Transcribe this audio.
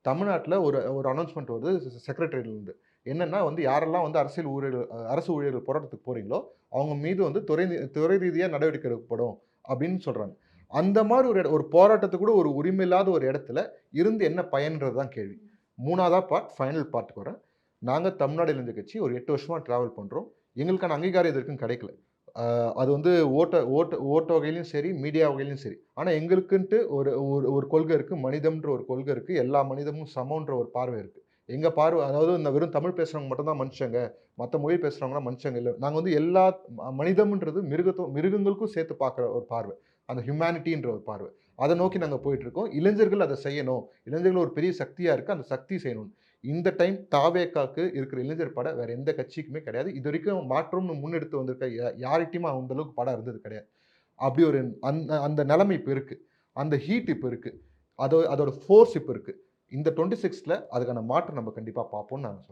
தமிழ்நாட்டுல ஒரு ஒரு அனௌன்ஸ்மென்ட் வருது செக்ரட்டரியேட்லருந்து. என்னன்னா வந்து யாரெல்லாம் வந்து அரசியல் ஊழியர்கள் அரசு ஊழியர்கள் போராட்டத்துக்கு போறீங்களோ, அவங்க மீது வந்து துறை ரீதியா நடவடிக்கை எடுக்கப்படும் அப்படின்னு சொல்றாங்க. அந்த மாரி ஒரு போராட்டத்துக்கு கூட ஒரு உரிமை இல்லாத ஒரு இடத்துல இருந்து என்ன பயன்றது தான் கேள்வி. 3வதா ஃபைனல் பார்ட்க்கு வரேன். நாங்க தமிழ்நாடு இளைஞர் கட்சி ஒரு 8 வருஷமா டிராவல் பண்றோம். எங்களுக்கான அங்கீகாரம் இது வரைக்கும் கிடைக்கல. அ அது வந்து ஓட்டு வகையிலும் சரி, மீடியா வகையிலும் சரி. ஆனா எங்களுக்குன்ட்டு ஒரு ஒரு ஒரு கொள்கை இருக்கு. மனிதம்ன்ற ஒரு கொள்கை இருக்கு. எல்லா மனிதமும் சமம்ன்ற ஒரு பார்வை இருக்கு. எங்க பார்வை அதாவது இந்த வெறும் தமிழ் பேசுறவங்க மட்டும் தான் மனுஷங்க. மத்த மொழி பேசுறவங்கலாம் மனுஷங்க இல்ல. நாங்க வந்து எல்லா மனிதம்ன்றது மிருகங்களுக்கும் சேர்த்து பார்க்குற ஒரு பார்வை. அந்த ஹியூமனிட்டின்ற ஒரு பார்வை. அத நோக்கி நாங்க போயிட்டுருக்கோம். இளைஞர்கள் அத செய்யணும். இளைஞர்கள் ஒரு பெரிய சக்தியா இருக்கு. அந்த சக்தி செய்யணும். இந்த டைம் தாவேக்காக்கு இருக்கிற இளைஞர் படை வேற எந்த கட்சிக்குமே கிடையாது. இதுவரைக்கும் மாற்றம்னு முன்னெடுத்து வந்திருக்க யார்கிட்டயுமே அந்த அளவுக்கு படம் இருந்தது கிடையாது. அப்படி ஒரு அந்த அந்த நிலைமை இப்ப இருக்கு. அந்த ஹீட் இப்ப இருக்கு. அதோட ஃபோர்ஸ் இப்ப இருக்கு. இந்த 26ல அதுக்கான மாற்றம் நம்ம கண்டிப்பா பார்ப்போம்னு நான் சொல்றேன்.